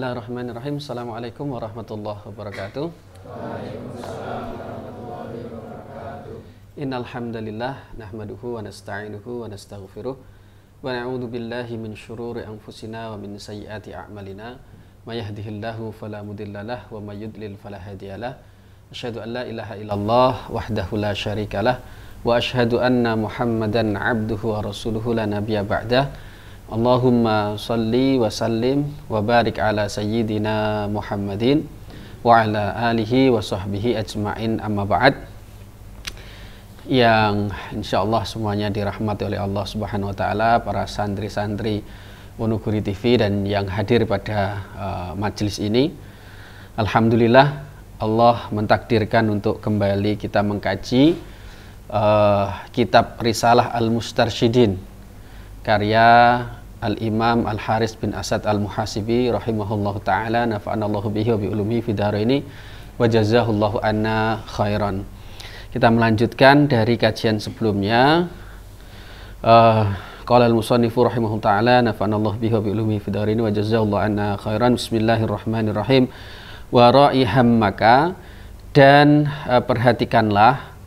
Bismillahirrahmanirrahim. Assalamualaikum warahmatullahi wabarakatuh. Innal hamdalillah nahmaduhu wa nasta'inuhu wa nastaghfiruh wa na'udzu billahi min syururi anfusina wa min sayyiati a'malina. May yahdihillahu fala mudhillalah wa may yudlil fala hadiyalah. Asyhadu an la ilaha illallah wahdahu la syarikalah wa asyhadu anna Muhammadan 'abduhu wa rasuluhu la nabiyya ba'dah. Allahumma salli wa sallim wa barik ala sayyidina Muhammadin wa ala alihi wa sahbihi ajma'in, amma ba'd. Yang insyaallah semuanya dirahmati oleh Allah Subhanahu wa taala, para santri-santri Wonogiri TV dan yang hadir pada majelis ini. Alhamdulillah Allah mentakdirkan untuk kembali kita mengkaji kitab Risalah Al-Mustarsyidin karya Al-Imam Al-Haris bin Asad Al-Muhasibi rahimahullahu ta'ala, nafa'anallahu bihi wa bi'ulumihi fidaraini wa jazahullahu anna khairan. Kita melanjutkan dari kajian sebelumnya. Qala al-musannifu rahimahullahu ta'ala, nafa'anallahu bihi wa bi'ulumihi fidaraini wa jazahullahu anna khairan. Bismillahirrahmanirrahim. Wa ra'i hammaka, dan perhatikanlah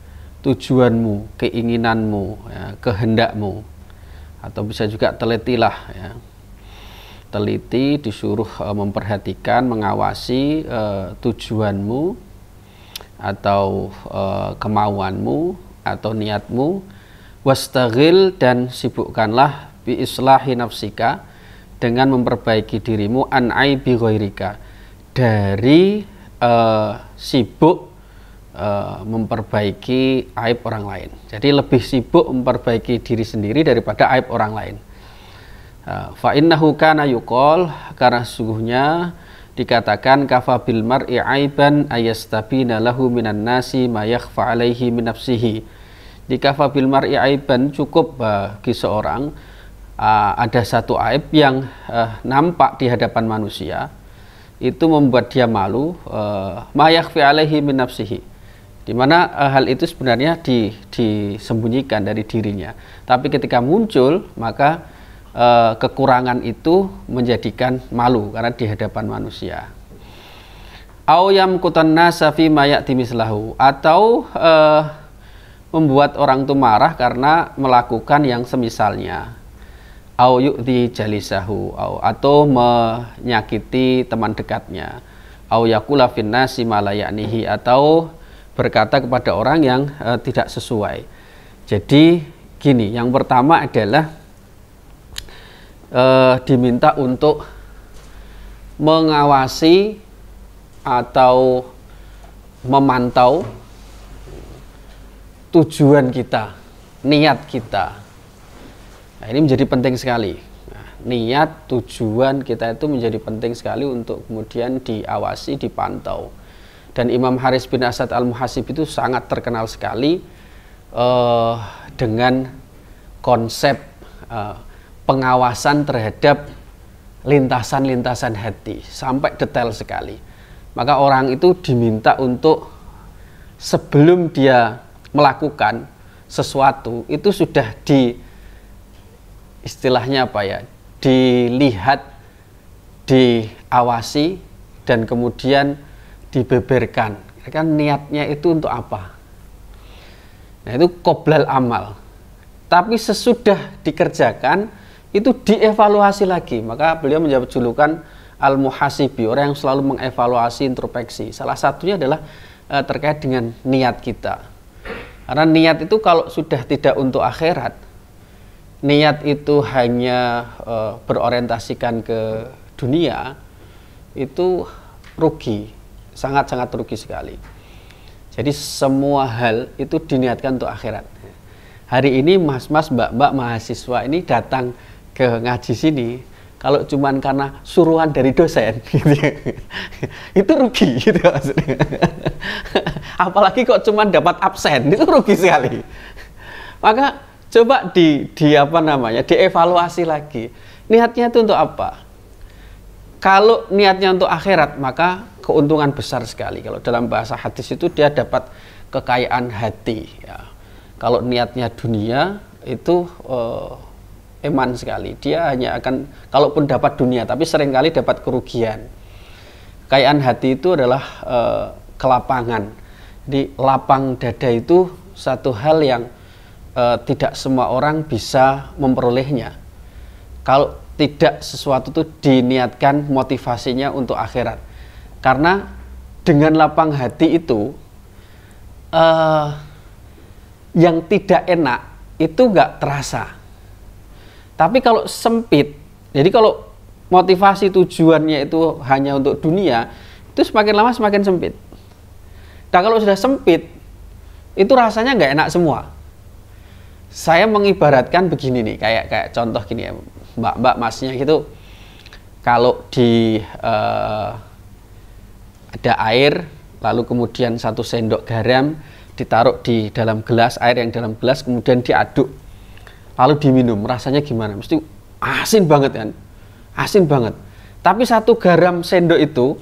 tujuanmu, keinginanmu, ya, kehendakmu, atau bisa juga telitilah, ya. Teliti, disuruh memperhatikan, mengawasi tujuanmu atau kemauanmu atau niatmu. Wastaghil, dan sibukkanlah bi islahi nafsika, dengan memperbaiki dirimu, an aibi ghairika, dari sibuk memperbaiki aib orang lain. Jadi lebih sibuk memperbaiki diri sendiri daripada aib orang lain. Fa innahu kana yuqal, karena sesungguhnya dikatakan kafa bil mar'i aiban ayastabina lahu minan nasi ma yakhfa alaihi min nafsihi. Di kafa bil mar'i aiban, cukup bagi seorang ada satu aib yang nampak di hadapan manusia, itu membuat dia malu, ma yakhfi alaihi min nafsihi, di mana hal itu sebenarnya disembunyikan dari dirinya, tapi ketika muncul maka kekurangan itu menjadikan malu karena di hadapan manusia. Au yamkutan nasa fi ma ya'ti mislahu, atau membuat orang itu marah karena melakukan yang semisalnya. Au yu'dhi jalisahu, atau menyakiti teman dekatnya. Au yaqula fin nasi ma la ya'nihi, atau berkata kepada orang yang tidak sesuai. Jadi gini, yang pertama adalah diminta untuk mengawasi atau memantau tujuan kita, niat kita. Nah, ini menjadi penting sekali. Nah, niat, tujuan kita itu menjadi penting sekali untuk kemudian diawasi, dipantau. Dan Imam Haris bin Asad Al-Muhasib itu sangat terkenal sekali dengan konsep pengawasan terhadap lintasan-lintasan hati, sampai detail sekali. Maka orang itu diminta untuk sebelum dia melakukan sesuatu itu sudah istilahnya apa ya, dilihat, diawasi, dan kemudian dibeberkan, kan niatnya itu untuk apa. Nah, itu qoblal amal. Tapi sesudah dikerjakan itu dievaluasi lagi. Maka beliau mendapat julukan al-muhasibi, orang yang selalu mengevaluasi, introspeksi. Salah satunya adalah terkait dengan niat kita. Karena niat itu kalau sudah tidak untuk akhirat, niat itu hanya berorientasikan ke dunia, itu rugi, sangat-sangat rugi sekali. Jadi semua hal itu diniatkan untuk akhirat. Hari ini mas-mas, mbak-mbak mahasiswa ini datang ke ngaji sini, kalau cuman karena suruhan dari dosen gitu, itu rugi gitu maksudnya. Apalagi kok cuman dapat absen, itu rugi sekali. Maka coba dievaluasi lagi. Niatnya itu untuk apa? Kalau niatnya untuk akhirat, maka keuntungan besar sekali. Kalau dalam bahasa hadis itu dia dapat kekayaan hati, ya. Kalau niatnya dunia itu eman sekali. Dia hanya akan, kalaupun dapat dunia, tapi seringkali dapat kerugian. kekayaan hati itu adalah kelapangan. Jadi lapang dada itu satu hal yang tidak semua orang bisa memperolehnya. Kalau tidak sesuatu itu diniatkan motivasinya untuk akhirat. Karena dengan lapang hati itu yang tidak enak itu nggak terasa. Tapi kalau sempit, jadi kalau motivasi tujuannya itu hanya untuk dunia, itu semakin lama semakin sempit. Nah kalau sudah sempit, itu rasanya nggak enak semua. Saya mengibaratkan begini nih, kayak contoh gini ya, mbak-mbak masnya gitu. Kalau di ada air, lalu kemudian 1 sendok garam ditaruh di dalam gelas, air yang dalam gelas kemudian diaduk, lalu diminum, rasanya gimana? Mesti asin banget kan? Asin banget. Tapi 1 garam sendok itu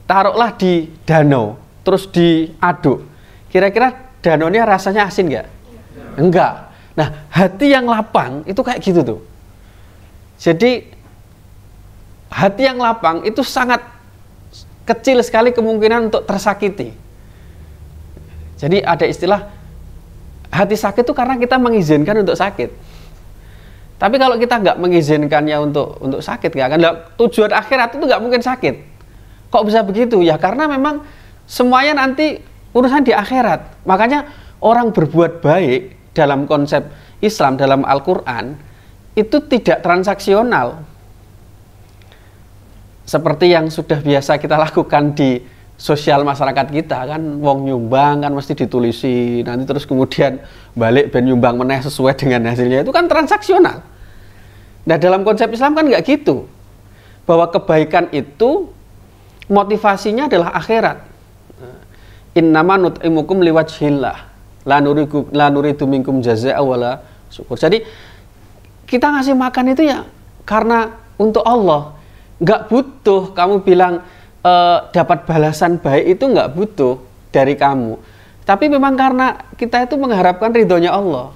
taruhlah di danau, terus diaduk. Kira-kira danaunya rasanya asin nggak? Enggak. Nah, hati yang lapang itu kayak gitu tuh. Jadi hati yang lapang itu sangat kecil sekali kemungkinan untuk tersakiti. Jadi ada istilah hati sakit itu karena kita mengizinkan untuk sakit. Tapi kalau kita nggak mengizinkannya untuk sakit, nggak akan. Tujuan akhirat itu nggak mungkin sakit. Kok bisa begitu? Ya karena memang semuanya nanti urusan di akhirat. Makanya orang berbuat baik dalam konsep Islam, dalam Al-Quran, itu tidak transaksional. Seperti yang sudah biasa kita lakukan di sosial masyarakat kita, kan wong nyumbang kan mesti ditulisi, nanti terus kemudian balik ben nyumbang meneh sesuai dengan hasilnya, itu kan transaksional. Nah dalam konsep Islam kan nggak gitu, bahwa kebaikan itu motivasinya adalah akhirat. Innama nut'imukum liwajhillah la nuridu minkum jazaa'a wala syukur. Jadi kita ngasih makan itu ya karena untuk Allah. Nggak butuh kamu bilang dapat balasan baik, itu nggak butuh dari kamu. Tapi memang karena kita itu mengharapkan ridhonya Allah.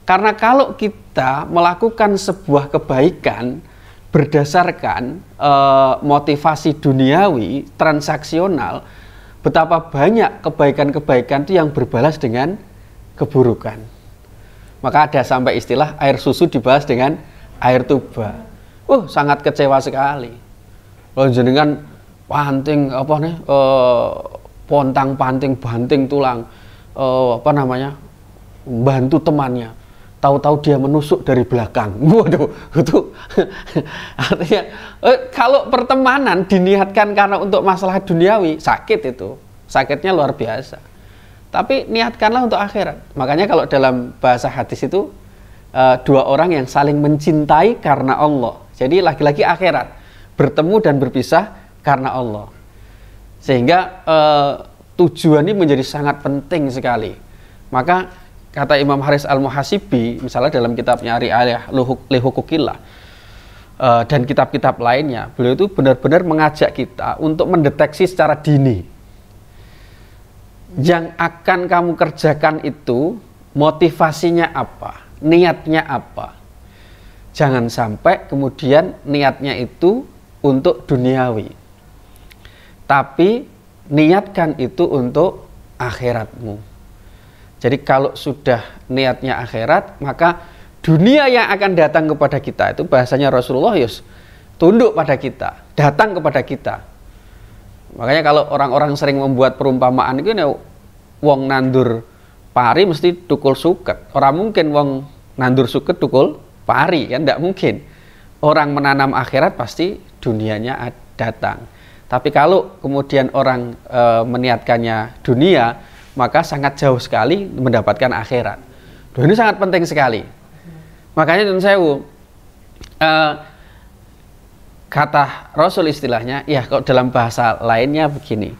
Karena kalau kita melakukan sebuah kebaikan berdasarkan motivasi duniawi, transaksional, betapa banyak kebaikan-kebaikan itu yang berbalas dengan keburukan. Maka ada sampai istilah air susu dibalas dengan air tuba. Sangat kecewa sekali. Kalau jenengan panting apa nih, pontang panting banting tulang, bantu temannya, tahu-tahu dia menusuk dari belakang. Waduh, itu artinya kalau pertemanan diniatkan karena untuk masalah duniawi, sakit itu, sakitnya luar biasa. Tapi niatkanlah untuk akhirat. Makanya kalau dalam bahasa hadis itu 2 orang yang saling mencintai karena Allah. Jadi lagi-lagi akhirat, bertemu dan berpisah karena Allah. Sehingga tujuan ini menjadi sangat penting sekali. Maka kata Imam Haris Al-Muhasibi, misalnya dalam kitabnya Ri'ayah Lihukukillah dan kitab-kitab lainnya, beliau itu benar-benar mengajak kita untuk mendeteksi secara dini. Yang akan kamu kerjakan itu motivasinya apa, niatnya apa. Jangan sampai kemudian niatnya itu untuk duniawi, tapi niatkan itu untuk akhiratmu. Jadi kalau sudah niatnya akhirat, maka dunia yang akan datang kepada kita, itu bahasanya Rasulullah, tunduk pada kita, datang kepada kita. Makanya kalau orang-orang sering membuat perumpamaan itu, wong nandur pari mesti tukul suket. Orang mungkin wong nandur suket tukul pari, kan tidak mungkin. Orang menanam akhirat pasti dunianya datang. Tapi kalau kemudian orang meniatkannya dunia, maka sangat jauh sekali mendapatkan akhirat. Ini sangat penting sekali. Makanya Nun Sewu, kata Rasul istilahnya, ya kalau dalam bahasa lainnya begini,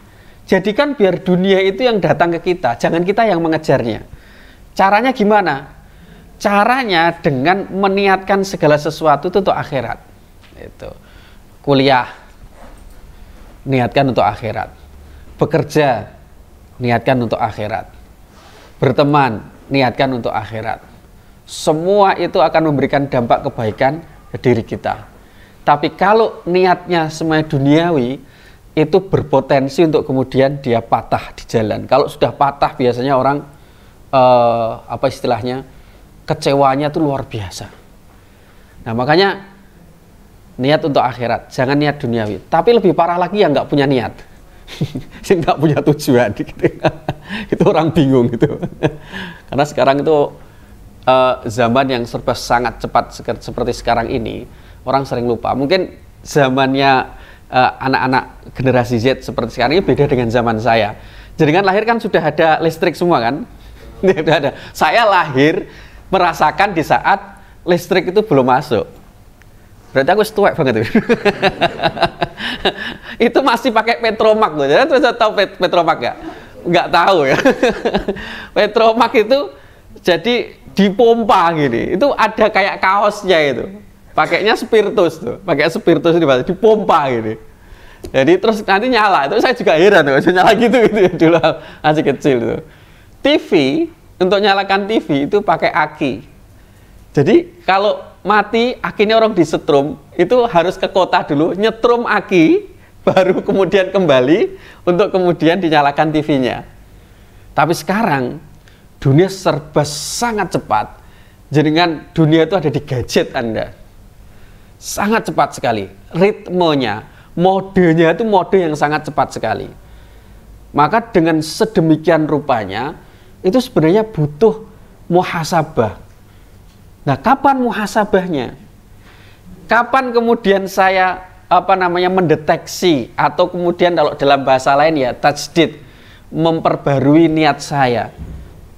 jadikan biar dunia itu yang datang ke kita, jangan kita yang mengejarnya. Caranya gimana? Caranya dengan meniatkan segala sesuatu itu untuk akhirat. Itu. Kuliah, niatkan untuk akhirat. Bekerja, niatkan untuk akhirat. Berteman, niatkan untuk akhirat. Semua itu akan memberikan dampak kebaikan ke diri kita. Tapi kalau niatnya semuanya duniawi, itu berpotensi untuk kemudian dia patah di jalan. Kalau sudah patah biasanya orang apa istilahnya, kecewanya tuh luar biasa. Nah makanya niat untuk akhirat, jangan niat duniawi. Tapi lebih parah lagi yang nggak punya niat, yang nggak punya tujuan gitu. Itu orang bingung gitu. Karena sekarang itu zaman yang serba sangat cepat seperti sekarang ini, orang sering lupa. Mungkin zamannya anak-anak generasi Z seperti sekarang ini beda dengan zaman saya. Jadi kan lahir kan sudah ada listrik semua kan? Sudah ada. Saya lahir merasakan di saat listrik itu belum masuk. Berarti aku setuek banget itu. Itu masih pakai Petromak loh. Jadi saya tahu Petromak nggak? Nggak tahu ya. Petromak itu jadi dipompa gini. Itu ada kayak kaosnya itu. Pakainya spiritus tuh, pakai spiritus dipompa gitu. Jadi terus nanti nyala. Itu saya juga heran tuh, nyala gitu ya, dulu masih kecil tuh. TV, untuk nyalakan TV itu pakai aki. Jadi kalau mati akinya orang disetrum, itu harus ke kota dulu, nyetrum aki, baru kemudian kembali untuk kemudian dinyalakan TV-nya. Tapi sekarang dunia serba sangat cepat. Dengan dunia itu ada di gadget Anda. Sangat cepat sekali, ritmenya, modenya itu mode yang sangat cepat sekali. Maka dengan sedemikian rupanya, itu sebenarnya butuh muhasabah. Nah, kapan muhasabahnya? Kapan kemudian saya mendeteksi atau kemudian kalau dalam bahasa lain ya tajdid, memperbarui niat saya?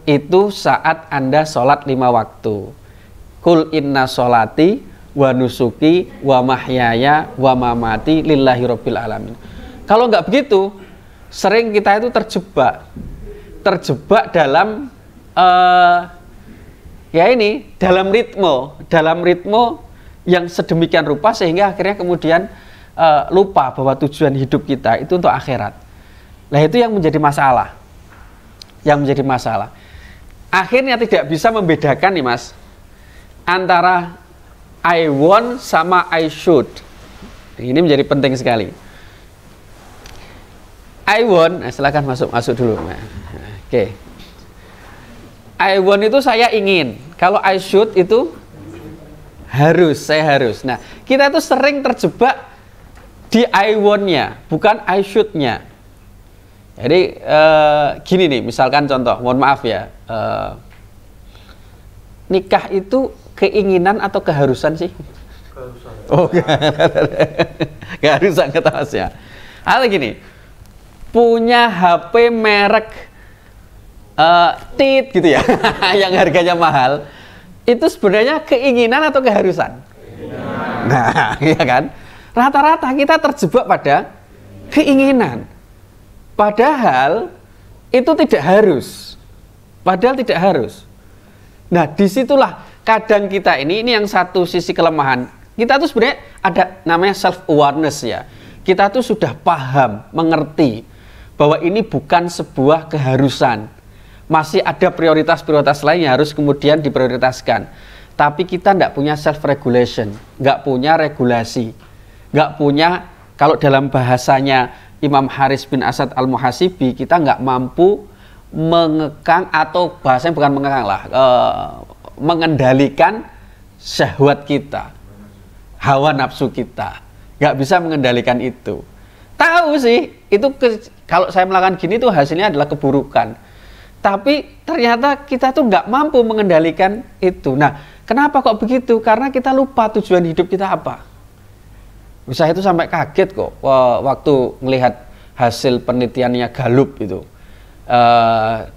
Itu saat Anda sholat 5 waktu. Kul inna sholati wa nusuki wa mahyaya wa mamati lillahi rabbil alamin. Kalau nggak begitu, sering kita itu terjebak dalam dalam ritme yang sedemikian rupa sehingga akhirnya kemudian lupa bahwa tujuan hidup kita itu untuk akhirat. Nah itu yang menjadi masalah. Akhirnya tidak bisa membedakan nih Mas antara I want sama I should. Ini menjadi penting sekali. I want, silakan masuk dulu. Oke. I want itu saya ingin. Kalau I should itu saya harus. Nah, kita itu sering terjebak di I want-nya, bukan I should-nya. Jadi gini nih, misalkan contoh, mohon maaf ya. Nikah itu keinginan atau keharusan sih? Keharusan. Oh, keharusan kata Mas ya. Atau gini, punya HP merek tit gitu ya, yang harganya mahal, itu sebenarnya keinginan atau keharusan? Keinginan. Nah, iya kan? Rata-rata kita terjebak pada keinginan. Padahal itu tidak harus. Nah, disitulah kadang kita ini yang satu sisi kelemahan. Kita tuh sebenarnya ada namanya self awareness ya. Kita tuh sudah paham, mengerti bahwa ini bukan sebuah keharusan. Masih ada prioritas-prioritas lain yang harus kemudian diprioritaskan. Tapi kita tidak punya self regulation, nggak punya regulasi, nggak punya, kalau dalam bahasanya Imam Haris bin Asad Al-Muhasibi, kita nggak mampu mengekang, atau bahasanya bukan mengekang lah, mengendalikan syahwat kita, hawa nafsu kita. Nggak bisa mengendalikan itu. Tahu sih, itu kalau saya melakukan gini tuh hasilnya adalah keburukan. Tapi ternyata kita tuh nggak mampu mengendalikan itu. Nah, kenapa kok begitu? Karena kita lupa tujuan hidup kita apa. Saya itu sampai kaget kok waktu melihat hasil penelitiannya Gallup itu.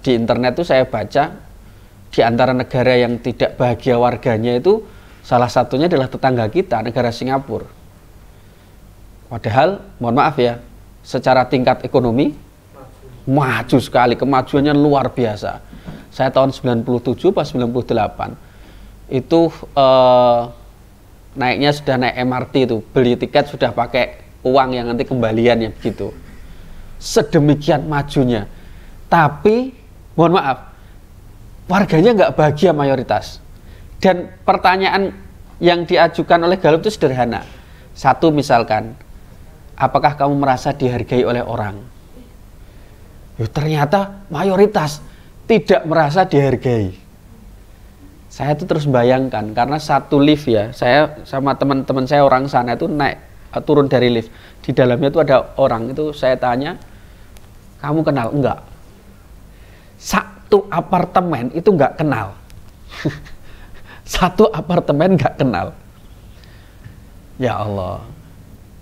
Di internet tuh saya baca, di antara negara yang tidak bahagia warganya itu salah satunya adalah tetangga kita, negara Singapura. Padahal, mohon maaf ya, secara tingkat ekonomi maju sekali, kemajuannya luar biasa. Saya tahun 97 pas 98 itu naiknya sudah naik MRT itu, beli tiket sudah pakai uang yang nanti kembaliannya begitu. Sedemikian majunya. Tapi, mohon maaf, warganya nggak bahagia mayoritas. Dan pertanyaan yang diajukan oleh Gallup itu sederhana. Satu misalkan, apakah kamu merasa dihargai oleh orang? Ternyata mayoritas tidak merasa dihargai. Saya tuh terus bayangkan, karena satu lift ya, saya sama teman-teman saya orang sana itu turun dari lift, di dalamnya itu ada orang, itu saya tanya, kamu kenal? Enggak. Satu apartemen itu enggak kenal. Satu apartemen enggak kenal. Ya Allah.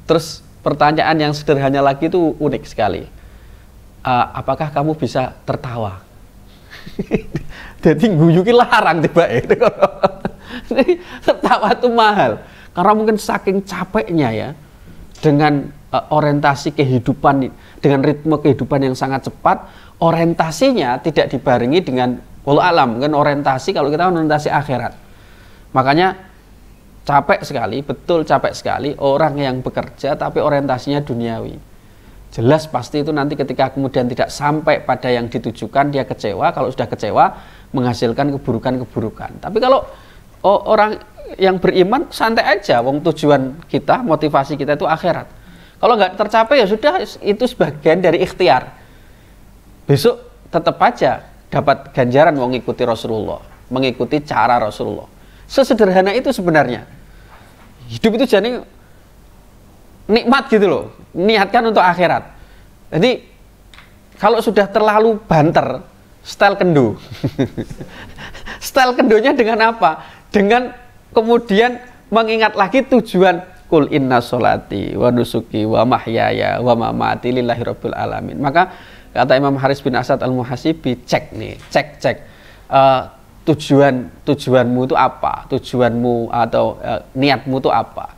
Terus pertanyaan yang sederhana lagi itu unik sekali. Apakah kamu bisa tertawa? Jadi guyuki larang tiba itu. Tertawa itu mahal. Karena mungkin saking capeknya ya, dengan orientasi kehidupan, dengan ritme kehidupan yang sangat cepat, orientasinya tidak dibarengi dengan wallahu alam, kan orientasi kalau kita orientasi akhirat. Makanya capek sekali, betul capek sekali orang yang bekerja tapi orientasinya duniawi. Jelas pasti itu nanti ketika kemudian tidak sampai pada yang ditujukan, dia kecewa. Kalau sudah kecewa, menghasilkan keburukan-keburukan. Tapi kalau orang yang beriman santai aja, wong tujuan kita, motivasi kita itu akhirat. Kalau nggak tercapai ya sudah, itu sebagian dari ikhtiar. Besok tetap aja dapat ganjaran mengikuti Rasulullah, mengikuti cara Rasulullah. Sesederhana itu sebenarnya. Hidup itu jadi nikmat gitu loh, niatkan untuk akhirat. Jadi kalau sudah terlalu banter, style kendo. Style kendonya dengan apa? Dengan kemudian mengingat lagi tujuan kul inna sholati wa nusuki wa mahyaya wa mamati lillahi rabbil alamin. Maka kata Imam Haris bin Asad al-Muhasibi, cek nih, cek tujuanmu itu apa? Tujuanmu atau niatmu itu apa?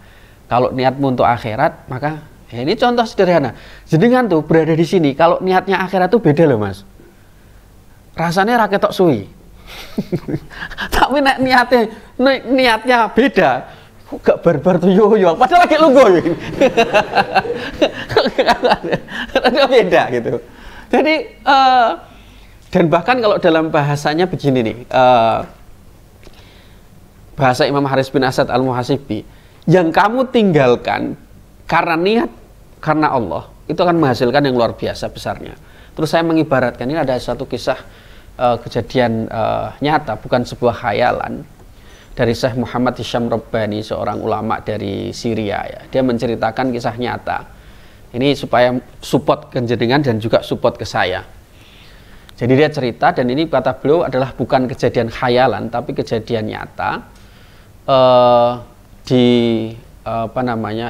Kalau niatmu untuk akhirat, maka ya ini contoh sederhana. Jenengan tuh berada di sini, kalau niatnya akhirat tuh beda loh Mas. Rasanya rakyat tok suwi. Tapi niatnya beda. Kok gak barbar tuh yo padahal lagi lungguh. Ada beda gitu. Jadi dan bahkan kalau dalam bahasanya begini nih, bahasa Imam Haris bin Asad al-Muhasibi, yang kamu tinggalkan karena niat, karena Allah, itu akan menghasilkan yang luar biasa besarnya. Terus saya mengibaratkan, ini ada satu kisah kejadian nyata, bukan sebuah khayalan, dari Syekh Muhammad Hisham Rabbani, seorang ulama dari Syria ya. Dia menceritakan kisah nyata. Ini supaya support ke jenengan dan juga support ke saya. Jadi dia cerita, dan ini kata beliau adalah bukan kejadian khayalan tapi kejadian nyata. Di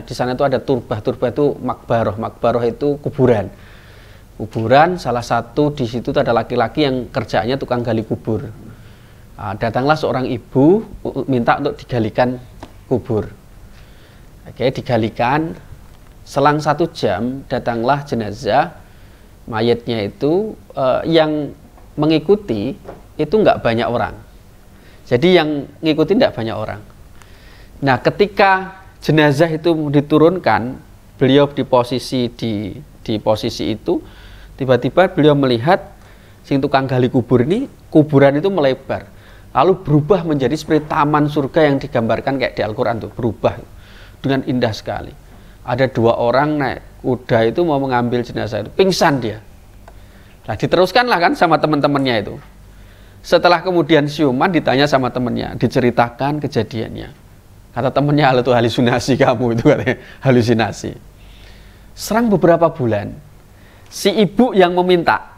di sana itu ada turbah itu makbaroh itu kuburan, salah satu di situ ada laki-laki yang kerjanya tukang gali kubur. Datanglah seorang ibu minta untuk digalikan kubur. Oke, digalikan, selang 1 jam datanglah jenazah mayatnya itu, yang mengikuti itu nggak banyak orang. Jadi yang ngikutin tidak banyak orang. Nah, ketika jenazah itu diturunkan, beliau di posisi itu, tiba-tiba beliau melihat sing tukang gali kubur ini, kuburan itu melebar, lalu berubah menjadi seperti taman surga yang digambarkan kayak di Al-Quran tuh, berubah dengan indah sekali. Ada 2 orang naik kuda itu mau mengambil jenazah itu, pingsan dia. Nah, diteruskanlah kan sama teman-temannya itu. Setelah kemudian siuman, ditanya sama temannya, diceritakan kejadiannya. Kata temannya, itu halusinasi kamu, itu katanya halusinasi. Serang beberapa bulan, si ibu yang meminta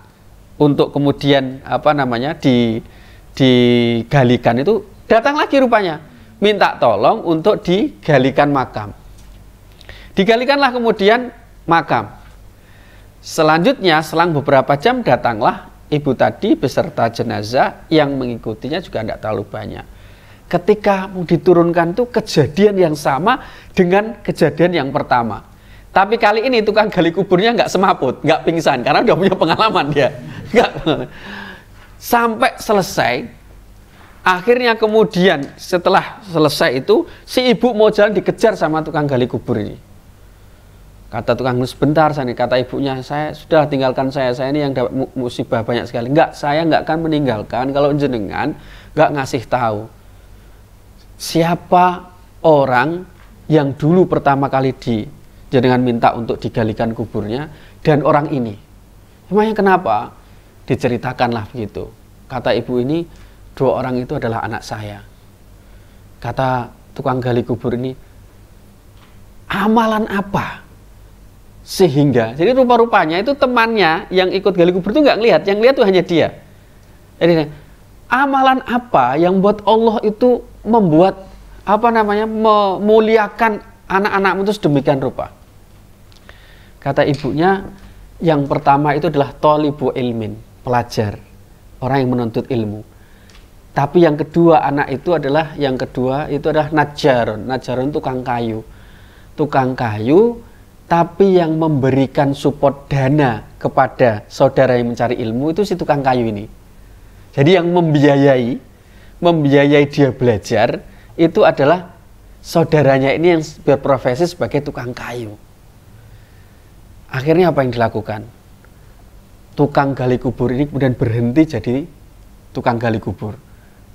untuk kemudian digalikan itu datang lagi rupanya, minta tolong untuk digalikan makam. Digalikanlah kemudian makam. Selanjutnya selang beberapa jam datanglah ibu tadi beserta jenazah, yang mengikutinya juga tidak terlalu banyak. Ketika mau diturunkan tuh kejadian yang sama dengan kejadian yang pertama. Tapi kali ini tukang gali kuburnya nggak semaput, nggak pingsan, karena udah punya pengalaman dia. Sampai selesai, akhirnya kemudian setelah selesai itu, si ibu mau jalan dikejar sama tukang gali kubur ini. Kata tukang, sebentar, kata ibunya, saya sudah tinggalkan saya ini yang dapat musibah banyak sekali. Enggak, saya enggak akan meninggalkan kalau jenengan enggak ngasih tahu siapa orang yang dulu pertama kali jenengan minta untuk digalikan kuburnya dan orang ini. Emangnya kenapa? Diceritakanlah begitu. Kata ibu ini, 2 orang itu adalah anak saya. Kata tukang gali kubur ini, amalan apa? Sehingga, jadi rupa-rupanya itu temannya yang ikut gali kubur itu nggak ngelihat, yang lihat tuh hanya dia. Jadi amalan apa yang buat Allah itu membuat memuliakan anak-anakmu itu sedemikian rupa? Kata ibunya, yang pertama itu adalah thalibu ilmin, pelajar, orang yang menuntut ilmu. Tapi yang kedua adalah najjaron. Najjaron tukang kayu. Tukang kayu, tapi yang memberikan support dana kepada saudara yang mencari ilmu itu si tukang kayu ini. Jadi yang membiayai dia belajar itu adalah saudaranya ini yang berprofesi sebagai tukang kayu. Akhirnya apa yang dilakukan? Tukang gali kubur ini kemudian berhenti jadi tukang gali kubur.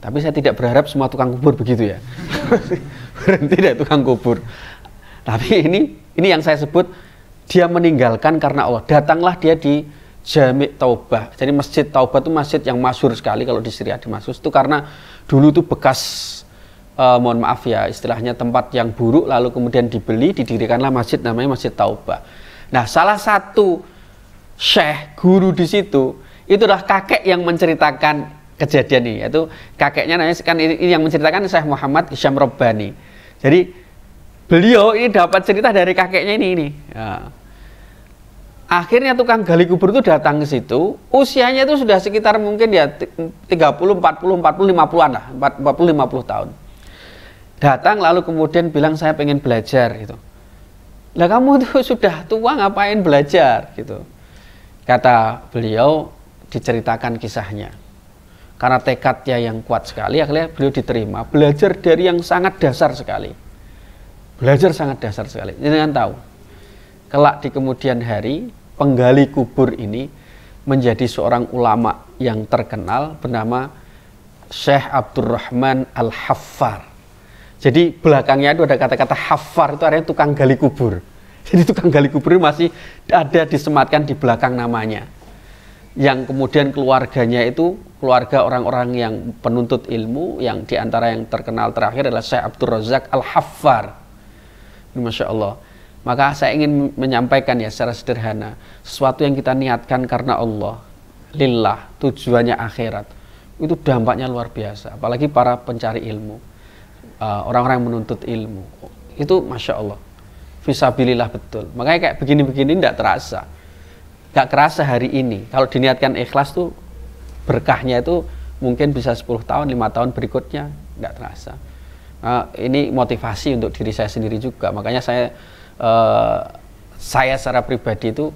Tapi saya tidak berharap semua tukang kubur begitu ya. Berhenti dari tukang kubur. Tapi ini yang saya sebut, dia meninggalkan karena Allah. Datanglah dia di Jami' Taubah. Jadi Masjid Taubah itu masjid yang masyhur sekali kalau di Syria, di Damaskus itu, karena dulu itu bekas mohon maaf ya, istilahnya tempat yang buruk, lalu kemudian dibeli, didirikanlah masjid namanya Masjid Taubah. Nah, salah satu syekh guru di situ itulah kakek yang menceritakan kejadian ini, yaitu kakeknya namanya kan ini yang menceritakan Syekh Muhammad Hisham Rabbani. Jadi beliau ini dapat cerita dari kakeknya ini. Ya. Akhirnya tukang gali kubur itu datang ke situ, usianya itu sudah sekitar mungkin ya 30, 40, 50-an lah, 40-50 tahun. Datang lalu kemudian bilang saya pengen belajar gitu. Lah kamu tuh sudah tua ngapain belajar gitu. Kata beliau, diceritakan kisahnya. Karena tekadnya yang kuat sekali, akhirnya beliau diterima. Belajar dari yang sangat dasar sekali. Belajar sangat dasar sekali. Jangan tahu. Kelak di kemudian hari, penggali kubur ini menjadi seorang ulama yang terkenal bernama Syekh Abdurrahman Al-Haffar. Jadi belakangnya itu ada kata-kata Haffar, itu artinya tukang gali kubur. Jadi tukang gali kubur masih ada disematkan di belakang namanya. Yang kemudian keluarganya itu keluarga orang-orang yang penuntut ilmu, yang diantara yang terkenal terakhir adalah Syekh Abdul Razak Al-Haffar. Masya Allah. Maka saya ingin menyampaikan ya secara sederhana, sesuatu yang kita niatkan karena Allah, lillah, tujuannya akhirat, itu dampaknya luar biasa. Apalagi para pencari ilmu, orang-orang yang menuntut ilmu, itu Masya Allah, fisabilillah betul. Makanya kayak begini-begini tidak terasa, gak kerasa hari ini. Kalau diniatkan ikhlas tuh berkahnya itu mungkin bisa 10 tahun, 5 tahun berikutnya gak terasa. Ini motivasi untuk diri saya sendiri juga. Makanya saya secara pribadi itu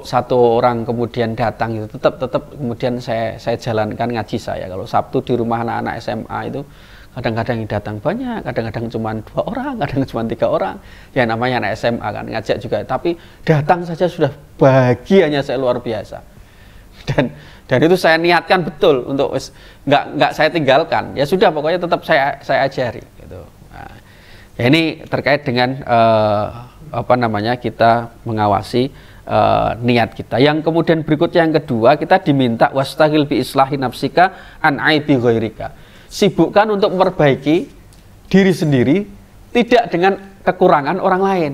satu orang kemudian datang itu tetap kemudian saya jalankan ngaji saya. Kalau Sabtu di rumah anak-anak SMA itu kadang-kadang yang datang banyak, kadang-kadang cuma 2 orang, kadang cuma 3 orang. Ya namanya anak SMA kan, ngajak juga. Tapi datang saja sudah bahagianya saya luar biasa. Dan itu saya niatkan betul untuk nggak saya tinggalkan. Ya sudah, pokoknya tetap saya ajari gitu. Nah, ya ini terkait dengan kita mengawasi niat kita. Yang kemudian berikutnya yang kedua, kita diminta wastaghil bi islahi nafsika an aibi ghairika. Sibukkan untuk memperbaiki diri sendiri, tidak dengan kekurangan orang lain.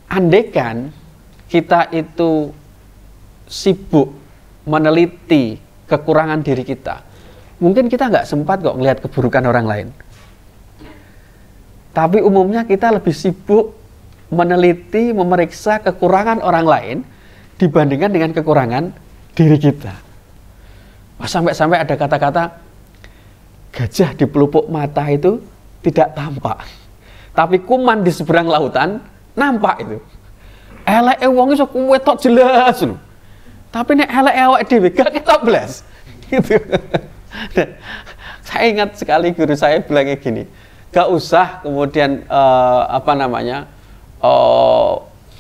Andaikan kita itu sibuk meneliti kekurangan diri kita, mungkin kita nggak sempat kok melihat keburukan orang lain. Tapi umumnya kita lebih sibuk meneliti, memeriksa kekurangan orang lain dibandingkan dengan kekurangan diri kita. Sampai-sampai ada kata-kata gajah di pelupuk mata itu tidak tampak, tapi kuman di seberang lautan nampak itu. Eleke wong iso ketok jelas lho. Tapi nek elek awake dhewe gak ketok blas. Gitu. Saya ingat sekali guru saya bilangnya gini, gak usah kemudian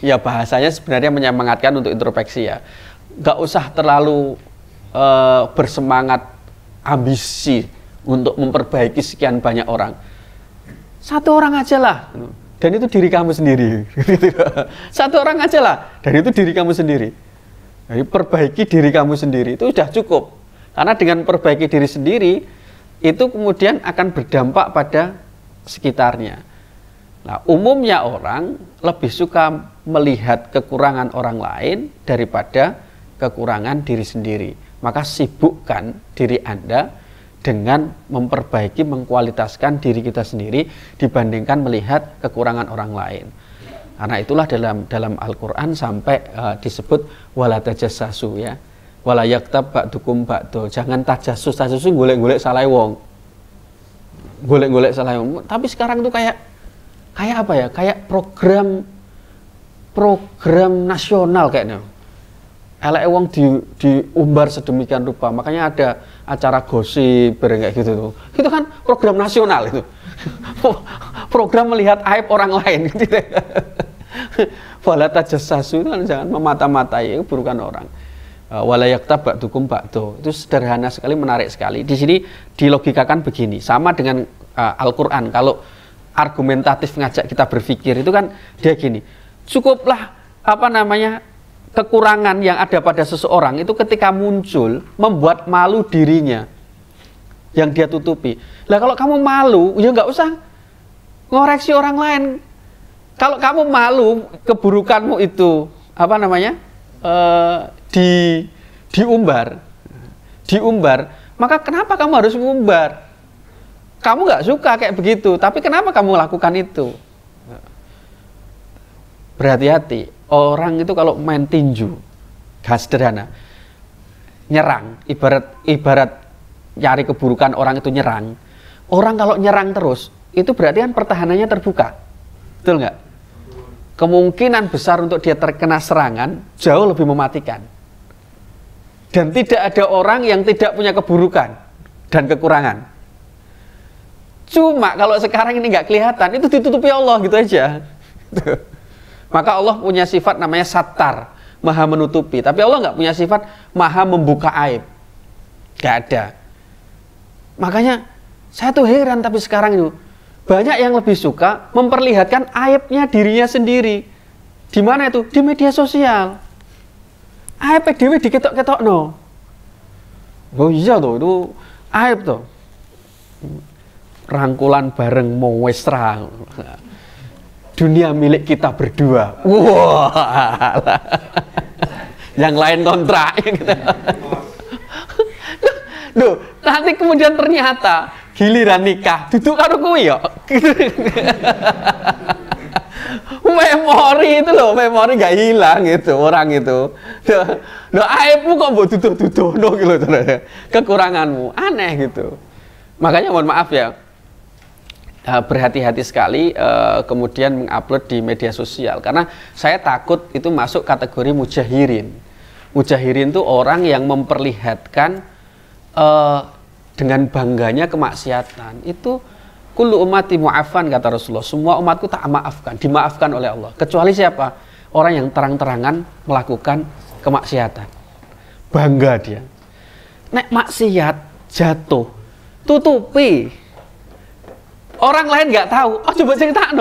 ya bahasanya sebenarnya menyemangatkan untuk introspeksi ya. Gak usah terlalu bersemangat ambisi untuk memperbaiki sekian banyak orang. 1 orang aja lah. dan itu diri kamu sendiri. Satu orang aja lah, dan itu diri kamu sendiri. Jadi perbaiki diri kamu sendiri itu sudah cukup. Karena dengan perbaiki diri sendiri itu kemudian akan berdampak pada sekitarnya. Nah, umumnya orang lebih suka melihat kekurangan orang lain daripada kekurangan diri sendiri. Maka sibukkan diri Anda dengan memperbaiki, mengkualitaskan diri kita sendiri dibandingkan melihat kekurangan orang lain. Karena itulah dalam Al-Quran sampai disebut wala tajassasu, ya. Wala yaktab ba'dukum ba'do. Jangan tajassus golek-golek salah wong. Golek-golek salah wong. Tapi sekarang tuh kayak apa ya? Kayak program nasional kayaknya. Elek wong diumbar sedemikian rupa. Makanya ada acara gosip kayak gitu tuh. Itu kan program nasional itu. Program melihat aib orang lain gitu. Wala tajassasu, kan jangan memata-matai keburukan orang. Wala yaktab ba'dukum ba'do. Itu sederhana sekali, menarik sekali. Di sini dilogikakan begini, sama dengan Al-Qur'an. Kalau argumentatif ngajak kita berpikir itu kan dia gini. Cukuplah kekurangan yang ada pada seseorang itu ketika muncul membuat malu dirinya yang dia tutupi. Lah kalau kamu malu, ya nggak usah ngoreksi orang lain. Kalau kamu malu keburukanmu itu diumbar, maka kenapa kamu harus mengumbar? Kamu nggak suka kayak begitu, tapi kenapa kamu lakukan itu? Berhati-hati, orang itu kalau main tinju, gak sederhana, nyerang, ibarat nyari keburukan orang itu nyerang. Orang kalau nyerang terus, itu berarti kan pertahanannya terbuka, betul nggak? Kemungkinan besar untuk dia terkena serangan jauh lebih mematikan. Dan tidak ada orang yang tidak punya keburukan dan kekurangan. Cuma kalau sekarang ini nggak kelihatan, itu ditutupi Allah gitu aja. Maka Allah punya sifat namanya Sattar, maha menutupi. Tapi Allah nggak punya sifat maha membuka aib. Nggak ada. Makanya saya tuh heran, tapi sekarang itu banyak yang lebih suka memperlihatkan aibnya dirinya sendiri. Di mana itu? Di media sosial. Aib dewe diketok-ketok no. Oh iya tuh, itu aib tuh. Rangkulan bareng mau wesra. Dunia milik kita berdua. Wah. Yang lain kontrak. Duh, nanti kemudian ternyata giliran nikah duduk karo kuwi ya. Memori itu loh, memori gak hilang gitu orang itu. Loh aibmu kok mbok duduh-duduhno gitu loh. Kekuranganmu aneh gitu. Makanya mohon maaf ya. Berhati-hati sekali kemudian mengupload di media sosial, karena saya takut itu masuk kategori mujahirin. Mujahirin itu orang yang memperlihatkan dengan bangganya kemaksiatan. Itu kullu ummati mu'afan, kata Rasulullah. Semua umatku tak maafkan, dimaafkan oleh Allah. Kecuali siapa? Orang yang terang-terangan melakukan kemaksiatan. Bangga dia. Nek maksiat jatuh, tutupi. Orang lain nggak tahu. Oh coba cerita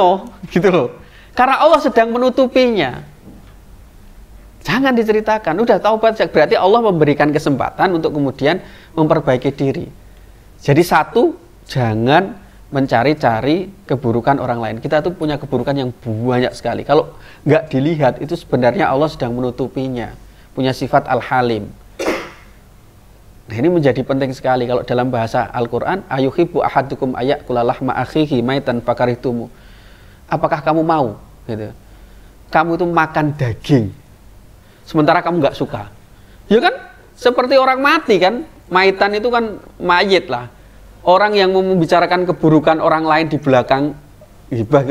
gitu loh. Karena Allah sedang menutupinya. Jangan diceritakan. Udah taubat, berarti Allah memberikan kesempatan untuk kemudian memperbaiki diri. Jadi satu, jangan mencari-cari keburukan orang lain. Kita tuh punya keburukan yang banyak sekali. Kalau nggak dilihat, itu sebenarnya Allah sedang menutupinya. Punya sifat Al-Halim. Nah ini menjadi penting sekali. Kalau dalam bahasa Al-Quran, ayuhibbu ahadukum ayakula lahma akhihi maitan fakarihtumu. Apakah kamu mau? Gitu. Kamu itu makan daging, sementara kamu nggak suka. Ya kan? Seperti orang mati kan? Maitan itu kan mayit lah. Orang yang membicarakan keburukan orang lain di belakang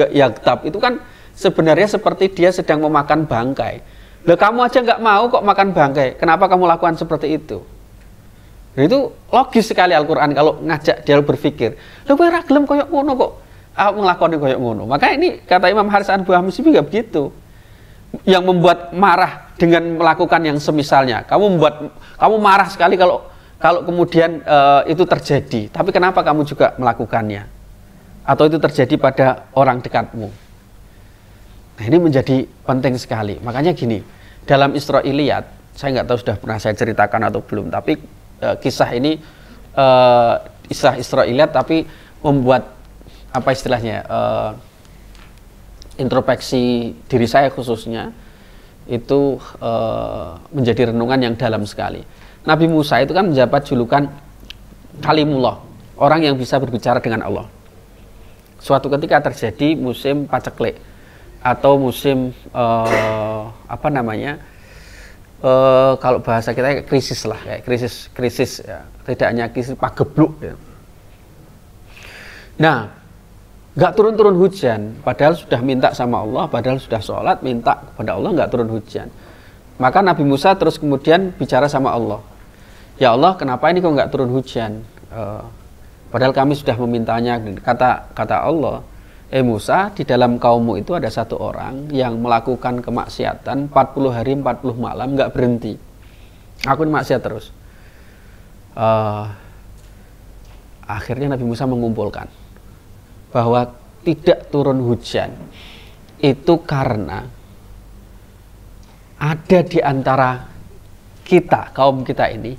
yaktab itu kan sebenarnya seperti dia sedang memakan bangkai. Loh kamu aja nggak mau kok makan bangkai. Kenapa kamu lakukan seperti itu? Nah, itu logis sekali Al-Quran kalau ngajak dia berpikir. Loh kowe ra gelem koyo ngono kok nglakoni koyo ngono. Maka ini kata Imam Haris An-Buhamsi juga begitu. Yang membuat marah dengan melakukan yang semisalnya. Kamu marah sekali kalau kemudian itu terjadi. Tapi kenapa kamu juga melakukannya? Atau itu terjadi pada orang dekatmu? Nah, ini menjadi penting sekali. Makanya gini, dalam Israiliyat, saya nggak tahu sudah pernah saya ceritakan atau belum, tapi kisah ini kisah Israiliyat tapi membuat apa istilahnya introspeksi diri saya khususnya itu menjadi renungan yang dalam sekali. Nabi Musa itu kan menjabat julukan Kalimullah, orang yang bisa berbicara dengan Allah. Suatu ketika terjadi musim paceklik atau musim apa namanya, kalau bahasa kita krisis lah, kayak krisis ya. Tidak hanya krisis pagebluk ya. Nah, nggak turun-turun hujan, padahal sudah minta sama Allah, padahal sudah sholat minta kepada Allah, nggak turun hujan. Maka Nabi Musa terus kemudian bicara sama Allah, ya Allah, kenapa ini kok nggak turun hujan? Padahal kami sudah memintanya. Kata Allah, Musa, di dalam kaummu itu ada satu orang yang melakukan kemaksiatan 40 hari 40 malam nggak berhenti. Aku maksiat terus. Akhirnya Nabi Musa mengumpulkan bahwa tidak turun hujan itu karena ada di antara kita, kaum kita ini,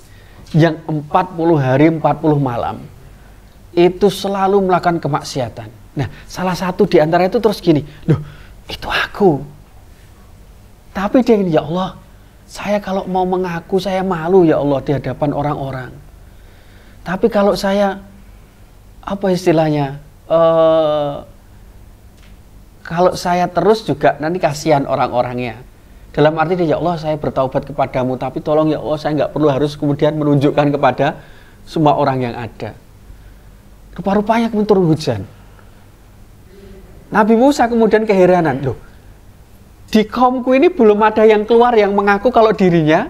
yang 40 hari 40 malam itu selalu melakukan kemaksiatan. Nah, salah satu di antara itu terus gini, loh, itu aku. Tapi dia ini, ya Allah, saya kalau mau mengaku saya malu ya Allah di hadapan orang-orang. Tapi kalau saya, apa istilahnya, kalau saya terus juga nanti kasihan orang-orangnya. Dalam arti dia, ya Allah, saya bertaubat kepadamu, tapi tolong ya Allah, saya nggak perlu harus kemudian menunjukkan kepada semua orang yang ada. Rupa-rupanya kemudian turun hujan. Nabi Musa kemudian keheranan, loh, di kaumku ini belum ada yang keluar yang mengaku kalau dirinya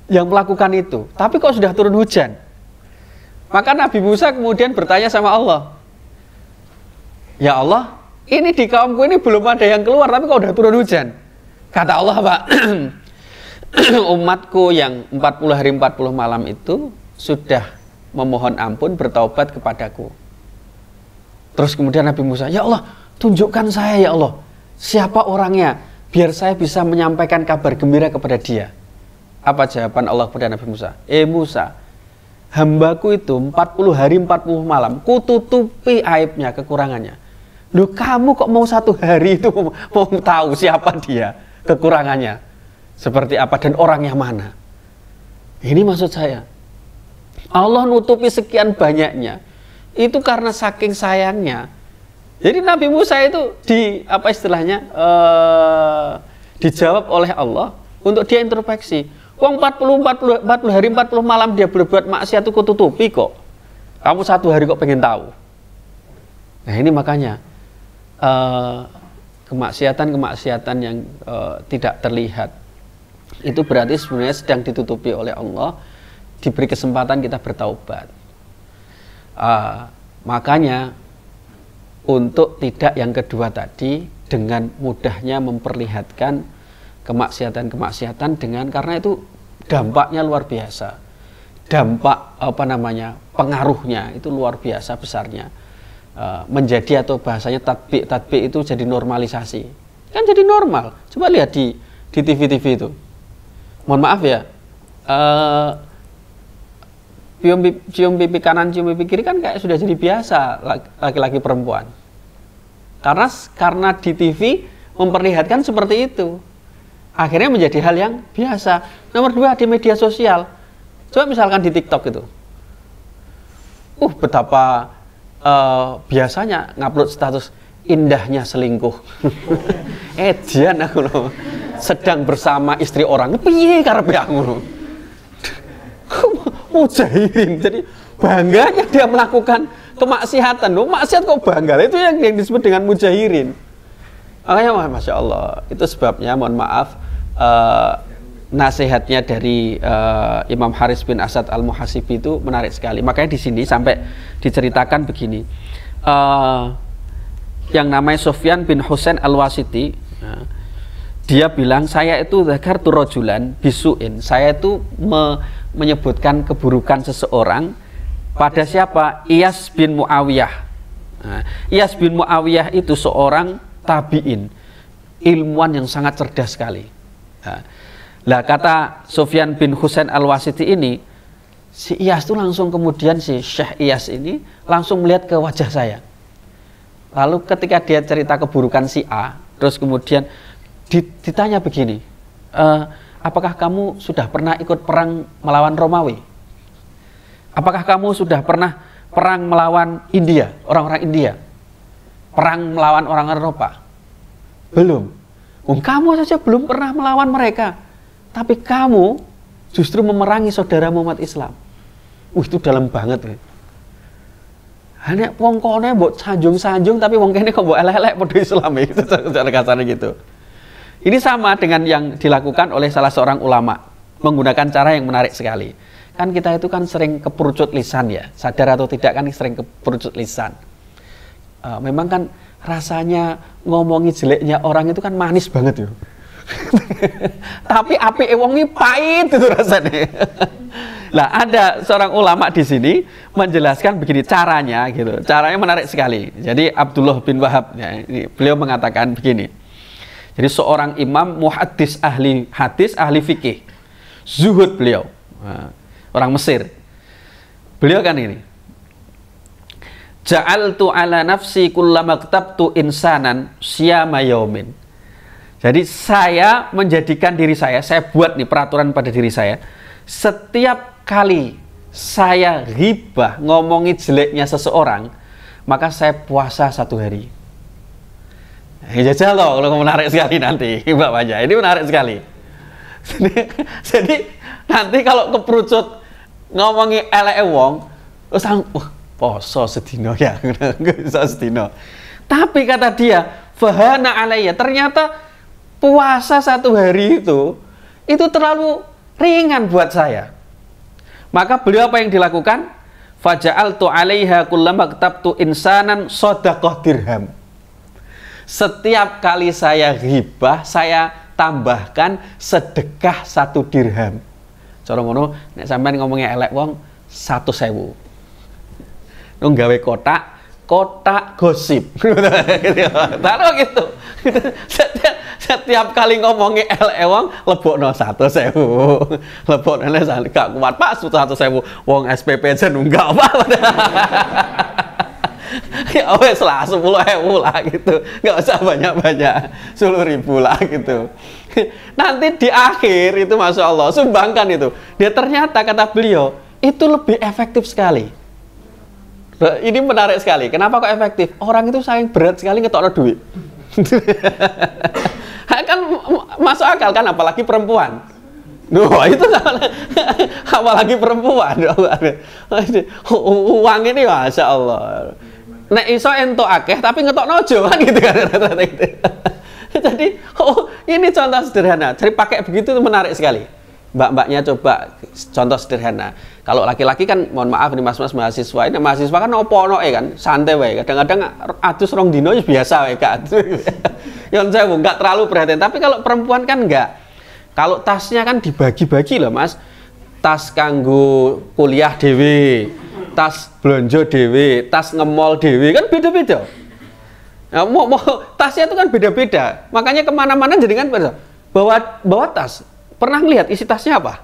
yang melakukan itu, tapi kok sudah turun hujan? Maka Nabi Musa kemudian bertanya sama Allah, ya Allah, ini di kaumku ini belum ada yang keluar, tapi kok sudah turun hujan? Kata Allah, Pak, umatku yang 40 hari 40 malam itu sudah memohon ampun, bertaubat kepadaku. Terus kemudian Nabi Musa, ya Allah, tunjukkan saya ya Allah, siapa orangnya, biar saya bisa menyampaikan kabar gembira kepada dia. Apa jawaban Allah kepada Nabi Musa? Musa, hambaku itu 40 hari 40 malam kututupi aibnya, kekurangannya. Loh, kamu kok mau 1 hari itu mau tahu siapa dia, kekurangannya seperti apa dan orangnya mana? Ini maksud saya, Allah nutupi sekian banyaknya itu karena saking sayangnya. Jadi Nabi Musa itu apa istilahnya, dijawab oleh Allah untuk dia introspeksi. Wong 40 hari 40 malam dia berbuat maksiat itu kututupi kok. Kamu 1 hari kok pengen tahu? Nah, ini makanya kemaksiatan yang tidak terlihat itu berarti sebenarnya sedang ditutupi oleh Allah, diberi kesempatan kita bertaubat. Makanya untuk tidak yang kedua tadi, dengan mudahnya memperlihatkan kemaksiatan dengan, karena itu dampaknya luar biasa, dampak apa namanya, pengaruhnya itu luar biasa besarnya, menjadi atau bahasanya tatbik itu jadi normalisasi, kan jadi normal. Coba lihat di TV itu, mohon maaf ya, cium pipi kanan, cium pipi kiri kan kayak sudah jadi biasa laki-laki perempuan. Karena di TV memperlihatkan seperti itu, akhirnya menjadi hal yang biasa. Nomor 2, di media sosial. Coba misalkan di TikTok itu, betapa biasanya ngupload status indahnya selingkuh. Jian aku loh, sedang bersama istri orang, piye karepe aku loh. Mujahirin, jadi bangganya dia melakukan kemaksiatan. Loh, maksiat kok bangga? Itu yang disebut dengan mujahirin. Makanya Masya Allah, itu sebabnya, mohon maaf, nasihatnya dari Imam Haris bin Asad Al-Muhasibi itu menarik sekali. Makanya di sini sampai diceritakan begini, yang namanya Sufyan bin Husain Al-Wasiti, dia bilang, saya itu dzakartu rajulan bisuin, saya itu menyebutkan keburukan seseorang pada siapa? Iyas bin Muawiyah. Iyas bin Muawiyah itu seorang tabi'in. ilmuwan yang sangat cerdas sekali. Nah, kata Sufyan bin Husain Al-Wasiti ini, si Iyas itu langsung kemudian si Syekh Iyas ini langsung melihat ke wajah saya. Lalu ketika dia cerita keburukan si A, terus kemudian ditanya begini, apakah kamu sudah pernah ikut perang melawan Romawi? Apakah kamu sudah pernah perang melawan India, orang-orang India? Perang melawan orang Eropa? Belum. Kamu saja belum pernah melawan mereka, tapi kamu justru memerangi saudara umat Islam. Itu dalam banget. Hanya wong kone mbok sanjung-sanjung, tapi wong kene kok mbok elek-elek padha Islam itu cara kasarnya gitu. Ini sama dengan yang dilakukan oleh salah seorang ulama, menggunakan cara yang menarik sekali. Kan kita itu kan sering keperucut lisan ya, sadar atau tidak kan sering keperucut lisan. Memang kan rasanya ngomongi jeleknya orang itu kan manis banget ya. Tapi apike wong iki pahit itu rasanya. Lah ada seorang ulama di sini menjelaskan begini caranya gitu. Caranya menarik sekali. Jadi Abdullah bin Wahab ya, ini, beliau mengatakan begini. Jadi seorang imam muhaddis ahli hadis, ahli fikih. Zuhud beliau. Orang Mesir. Beliau kan ini. Ja'altu ala nafsi kullama ktabtu insanan siyama yaumin. Jadi saya menjadikan diri saya buat nih peraturan pada diri saya. Setiap kali saya ghibah, ngomongi jeleknya seseorang, maka saya puasa 1 hari. Jajal loh, kalau menarik sekali nanti, Mbak Wajah. Ini menarik sekali. Jadi nanti kalau keperucut ngomongi elek wong, terus poso sedino ya, bisa sedino. Tapi kata dia, fahana alaiya, ternyata puasa 1 hari itu terlalu ringan buat saya. Maka beliau apa yang dilakukan? Faja'altu 'alaiha kullama ktabtu insanan shadaqah dirham. Setiap kali saya ghibah, saya tambahkan sedekah 1 dirham. Cara ngono, nek sampean ngomongnya elek wong 1.000. Nggawe kotak gosip. Taruh gitu. Setiap kali ngomongi wong lebokno 1.000. Lebokno gak kuat Pak 1.000 wong SPP jen enggak apa. Ya wes lah 10.000 lah gitu. Enggak usah banyak-banyak. 10.000 lah gitu. Nanti di akhir itu Masya Allah sumbangkan itu. Dia ternyata kata beliau itu lebih efektif sekali. Ini menarik sekali. Kenapa kok efektif? Orang itu saking berat sekali ngetokno duit. Kan masuk akal kan, apalagi perempuan. Itu apalagi perempuan. Uang ini Masya Allah. Nek iso entuk akeh tapi ngetokno aja kan gitu kan. Jadi ini contoh sederhana. Jadi pakai begitu itu menarik sekali. Mbak-mbaknya coba contoh sederhana. Kalau laki-laki kan mohon maaf nih mas-mas mahasiswa, ini mahasiswa kan opo-ono kan santai wae. Kadang-kadang atus rong dino biasa wae Kak. Yang saya enggak terlalu perhatian, tapi kalau perempuan kan enggak. Kalau tasnya kan dibagi-bagi loh Mas. Tas kanggo kuliah dhewe, tas blonjo dhewe, tas ngemol dhewe kan beda-beda. Nah, tasnya itu kan beda-beda. Makanya kemana-mana jadi kan bawa tas. Pernah ngelihat isi tasnya apa?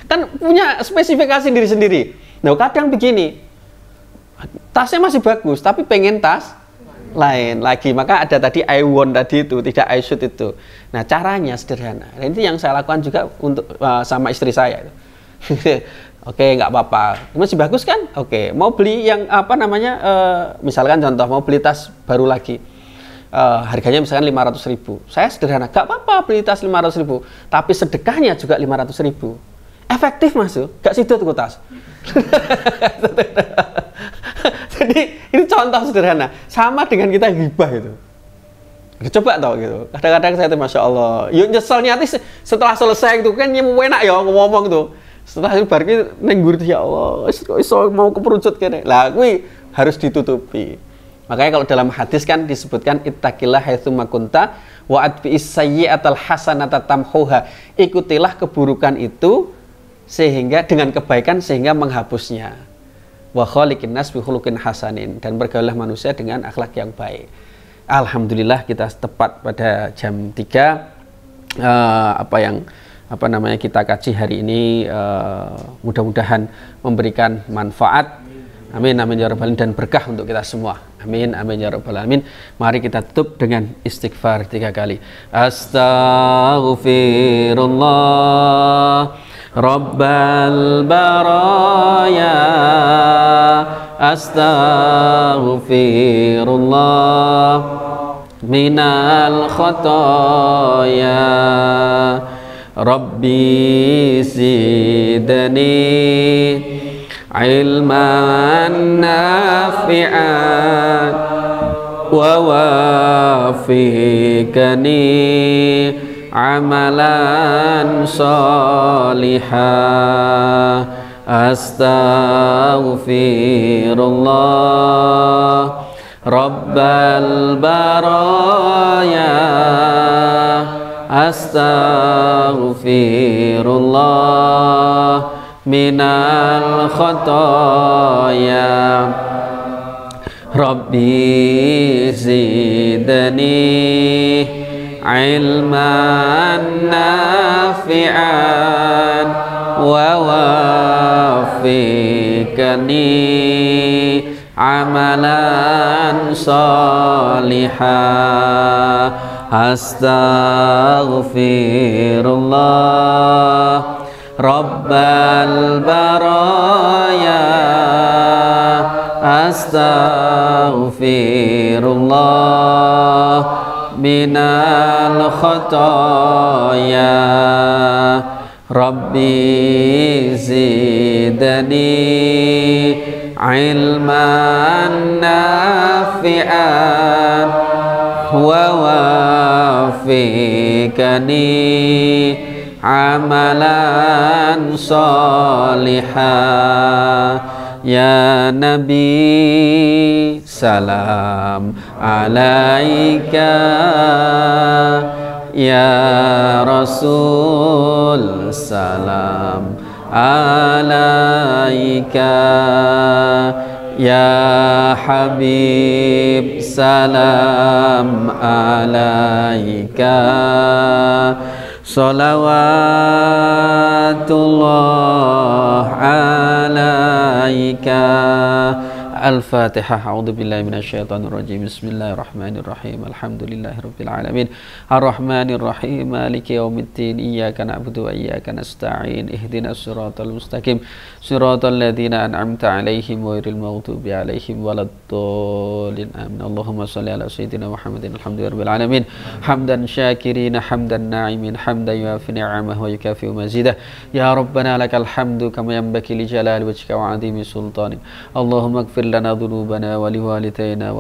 Kan punya spesifikasi diri sendiri. Nah kadang begini, tasnya masih bagus, tapi pengen tas lain lagi. Maka ada tadi I want tadi itu, tidak I should itu. Nah caranya sederhana. Nah, ini yang saya lakukan juga untuk sama istri saya. Oke, nggak apa-apa. Masih bagus kan? Oke. Mau beli yang apa namanya? Misalkan contoh mau beli tas baru lagi. Harganya misalkan 500.000. Saya sederhana, gak apa-apa beli tas 500.000, tapi sedekahnya juga 500.000. Efektif Mas, gak sidot tuh tas. Jadi ini contoh sederhana, sama dengan kita ghibah itu. Coba tau gitu. Kadang-kadang saya tuh Masya Allah, yuk nyeselnya setelah selesai itu kan enak ya ngomong tuh. Setelah itu baru nenggur ya Allah, iso mau keperucut kene. Lah kuwi harus ditutupi. Makanya kalau dalam hadis kan disebutkan ittaqillah haitsu makunta wa atbi'is sayyi'atal hasanata tamhuha. Ikutilah keburukan itu sehingga dengan kebaikan sehingga menghapusnya. Wa khaliqin nas bi khuluqin hasanin, dan bergaulah manusia dengan akhlak yang baik. Alhamdulillah kita tepat pada jam 3. Apa namanya kita kaji hari ini mudah-mudahan memberikan manfaat. Amin amin ya rabbal alamin, dan berkah untuk kita semua. Amin amin ya rabbal alamin. Mari kita tutup dengan istighfar 3 kali. Astaghfirullah Rabbal baraya, astaghfirullah minal khotoya, Rabbi zidni ilman nafi'an wa wafiqni amalan salihah. Astaghfirullah Rabbal baraya, astaghfirullah minal khotoya, Rabbi zidni ilman nafi'an wa wafiqni amalan salihah. Astaghfirullah Rabbal baraya, astaghfirullah minal khotoya, Rabbi zidni ilman nafi'an wa wafiqni amalan salihah. Ya Nabi salam alaika, ya Rasul salam alaika, ya Habib salam alaika, salawatullah alaika. Al-Fatihah. A'udzubillahi minasyaitonirrajim. Bismillahirrahmanirrahim. Alhamdulillahirabbil alamin. Arrahmanirrahim. Maliki yaumiddin. Iyyaka na'budu wa iyyaka nasta'in. Ihdinas siratal mustaqim. Siratal ladzina an'amta 'alaihim ghairil maghdubi 'alaihim waladdallin. Amin. Allahumma shalli ala sayyidina Muhammadin alhamdulillahirabbil alamin. Hamdan syakirin, hamdan na'imin, hamdan yuafi ni'amahu wa yukafi mazidah. Ya Rabbana lakal hamdu kama yanbaghi li jalali wajhika wa 'azimi sultanik. Allahumma ighfir lana dhunubana wa liwalidayna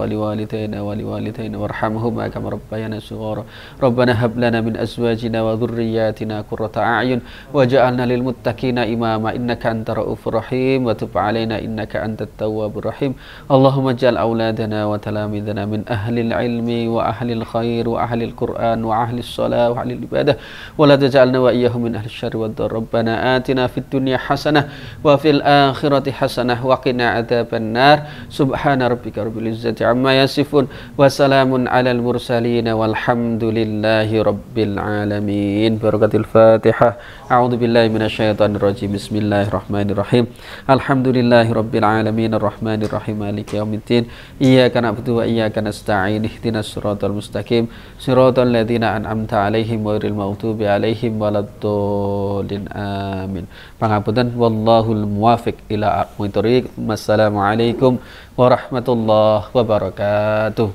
warhamhuma kama rabbayana shighara. Rabbana hab lana min azwajina wa dhurriyyatina qurrata a'yun waj'alna lil muttaqina imama innaka antar raufur rahim wa tub 'alaina innaka antat tawwabur rahim. Allahumma ij'al auladana wa talamidana min ahli ilmi wa ahli khair wa ahli al-Qur'an wa ahli shalah wa ahli ibadah wa la taj'alna wa iyyahum min ahli syarri wad dar. Rabbana atina fid dunya hasanah wa fil akhirati hasanah wa qina adzaban nar. Subhana rabbika rabbil izzati amma yasifun wa salamun alal mursalin walhamdulillahi rabbil alamin. Barakatul Fatihah. A'udzu billahi minasyaitonir rajim. Bismillahirrahmanirrahim. Alhamdulillahi rabbil alamin arrahmanir rahim maliki yaumiddin. Iyyaka na'budu wa iyyaka nasta'in. Ihdinas siratal mustaqim. Siratal ladzina an'amta 'alaihim ghairil maghdubi 'alaihim waladdallin. Amin. Pangapunten, wallahul muwaffiq ila aqwamit thoriq. Wassalamualaikum warahmatullahi wabarakatuh.